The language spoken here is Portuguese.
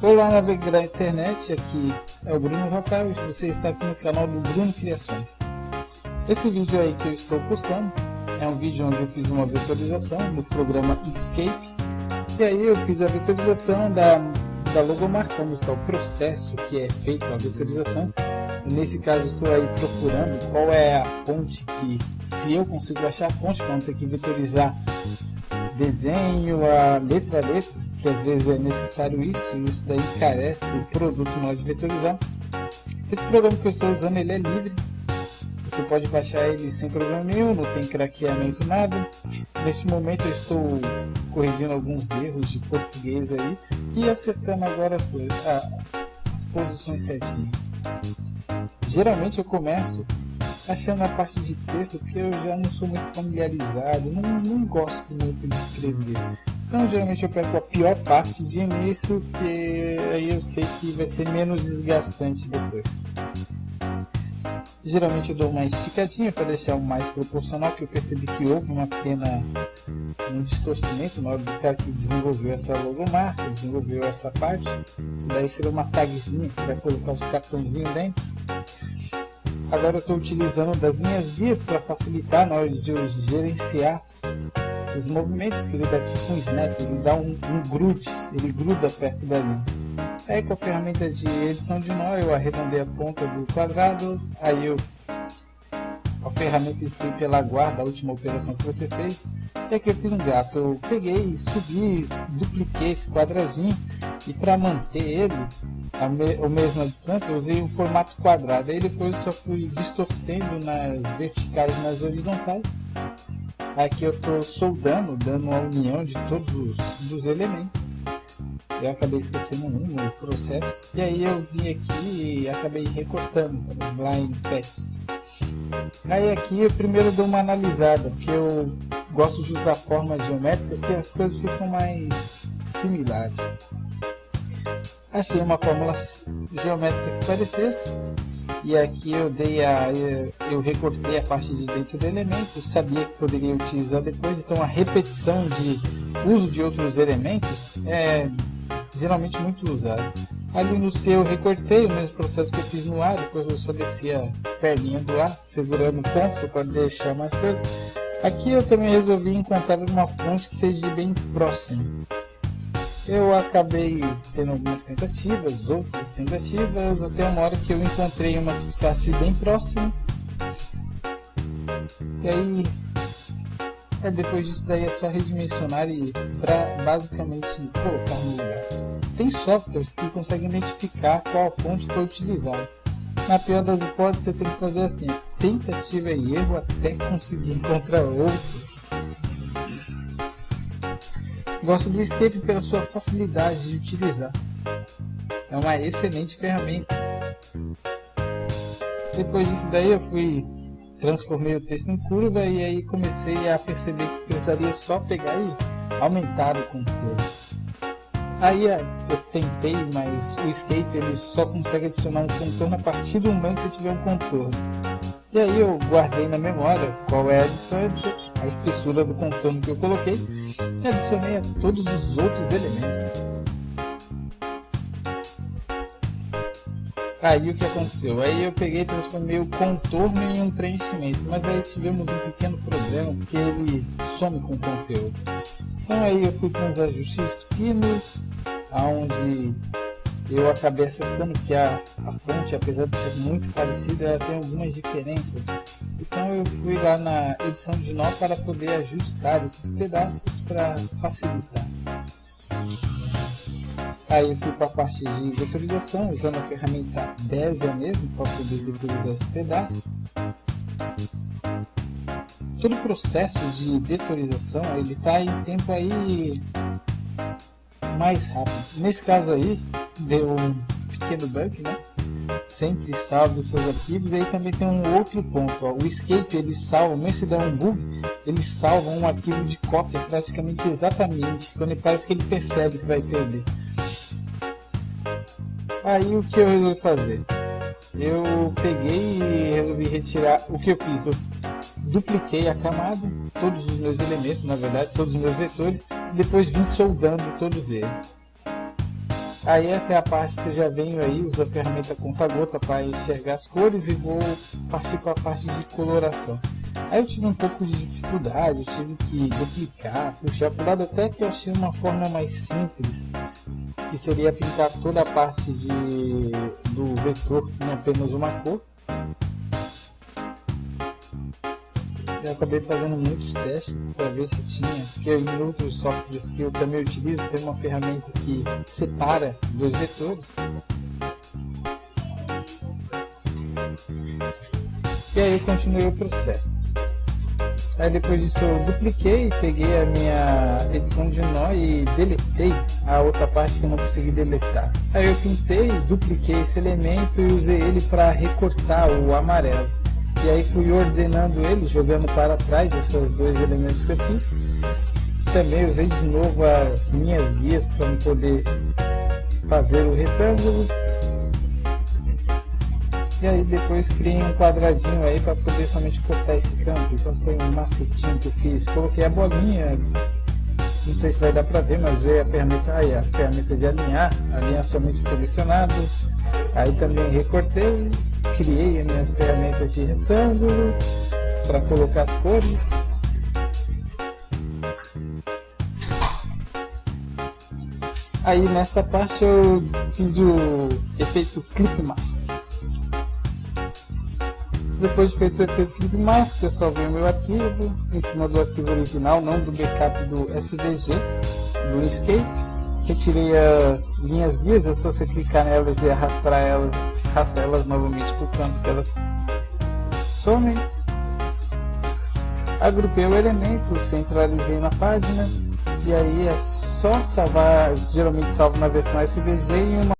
Olá, navegador da internet, aqui é o Bruno Rafael e você está aqui no canal do Bruno Criações. Esse vídeo aí que eu estou postando é um vídeo onde eu fiz uma vetorização no programa Inkscape. E aí eu fiz a vetorização da logomarca, como está o processo que é feito a vetorização. Nesse caso estou aí procurando qual é a fonte que, se eu consigo achar a fonte, para não ter que vetorizar desenho, a letra, que às vezes é necessário isso, e isso daí encarece o produto na hora de vetorizar. Esse programa que eu estou usando, ele é livre, você pode baixar ele sem problema nenhum, não tem craqueamento, nada. Neste momento eu estou corrigindo alguns erros de português aí e acertando agora as coisas, as posições certinhas. Geralmente eu começo achando a parte de texto, porque eu já não sou muito familiarizado, não gosto muito de escrever. Então geralmente eu pego a pior parte de início, que aí eu sei que vai ser menos desgastante depois. Geralmente eu dou uma esticadinha para deixar o mais proporcional, que eu percebi que houve um distorcimento na hora do cara que desenvolveu essa logomarca, desenvolveu essa parte. Isso daí seria uma tagzinha que vai colocar os cartõezinhos dentro. Agora eu estou utilizando das linhas guias para facilitar na hora de eu gerenciar os movimentos, que ele dá tipo um snap, ele dá um grude, ele gruda perto da linha. Aí com a ferramenta de edição de nó eu arredondei a ponta do quadrado, aí a ferramenta Inkscape ela guarda a última operação que você fez. E aqui eu fiz um gato, eu peguei, subi, dupliquei esse quadradinho e para manter ele a mesma distância eu usei um formato quadrado. Aí depois eu só fui distorcendo nas verticais e nas horizontais. Aqui eu estou soldando, dando uma união de todos os elementos. Eu acabei esquecendo no processo. E aí eu vim aqui e acabei recortando os blind paths. Aí aqui eu primeiro dou uma analisada, porque eu gosto de usar formas geométricas que as coisas ficam mais similares. Achei uma fórmula geométrica que parecesse. E aqui eu recortei a parte de dentro do elemento, sabia que poderia utilizar depois, então a repetição de uso de outros elementos é geralmente muito usado. Ali no C eu recortei o mesmo processo que eu fiz no A, depois eu só desci a perninha do A, segurando o Ctrl para deixar mais perto. Aqui eu também resolvi encontrar uma fonte que seja bem próxima. Eu acabei tendo algumas tentativas, outras tentativas, até uma hora que eu encontrei uma que ficasse bem próxima. E aí, depois disso daí é só redimensionar e para basicamente colocar no lugar. Tem softwares que conseguem identificar qual fonte foi utilizada. Na pior das hipóteses, você tem que fazer assim, tentativa e erro até conseguir encontrar outros. Gosto do Inkscape pela sua facilidade de utilizar. É uma excelente ferramenta. Depois disso daí eu transformei o texto em curva e aí comecei a perceber que precisaria só pegar e aumentar o contorno. Aí eu tentei, mas o Inkscape ele só consegue adicionar um contorno a partir do momento que você tiver um contorno. E aí eu guardei na memória qual é a distância, a espessura do contorno que eu coloquei e adicionei a todos os outros elementos. Aí o que aconteceu? Aí eu peguei e transformei o contorno em um preenchimento, mas aí tivemos um pequeno problema porque ele some com o conteúdo. Então aí eu fui com os ajustes finos, onde eu acabei acertando que a fonte, apesar de ser muito parecida, ela tem algumas diferenças. Então eu fui lá na edição de nó para poder ajustar esses pedaços para facilitar. Aí eu fui para a parte de vetorização, usando a ferramenta Bezier mesmo para poder vetorizar esses pedaços. Todo o processo de vetorização ele está em tempo aí mais rápido. Nesse caso aí deu um pequeno bug, né? Sempre salve os seus arquivos. E aí também tem um outro ponto, ó. O Inkscape ele salva, mesmo se der um bug, ele salva um arquivo de cópia praticamente exatamente quando ele parece que ele percebe que vai perder. Aí o que eu resolvi fazer? Eu peguei e resolvi retirar. O que eu fiz? Eu dupliquei a camada, todos os meus elementos, na verdade, todos os meus vetores, e depois vim soldando todos eles. Aí essa é a parte que eu já venho aí, uso a ferramenta conta-gota para enxergar as cores e vou partir para a parte de coloração. Aí eu tive um pouco de dificuldade, eu tive que duplicar, puxar para o lado, até que eu achei uma forma mais simples, que seria pintar toda a parte do vetor em apenas uma cor. Eu acabei fazendo muitos testes para ver se tinha, porque em outros softwares que eu também utilizo tem uma ferramenta que separa dois vetores. E aí eu continuei o processo. Aí depois disso eu dupliquei, peguei a minha edição de nó e deletei a outra parte que eu não consegui deletar. Aí eu pintei, dupliquei esse elemento e usei ele para recortar o amarelo. E aí fui ordenando ele, jogando para trás esses dois elementos que eu fiz. Também usei de novo as minhas guias para poder fazer o retângulo. E aí depois criei um quadradinho aí para poder somente cortar esse canto. Então foi um macetinho que eu fiz. Coloquei a bolinha, não sei se vai dar para ver, mas veio a ferramenta de alinhar somente selecionados. Aí também recortei, criei as minhas ferramentas de retângulo para colocar as cores. Aí nessa parte eu fiz o efeito Clip Mask. Depois de feito o efeito Clip Mask, eu salvei o meu arquivo em cima do arquivo original, não do backup do SVG, do Inkscape. Retirei as minhas guias, é só você clicar nelas e arrastar elas novamente para o canto que elas somem. Agrupei o elemento, centralizei na página e aí é só salvar, geralmente salvo na versão SVG em uma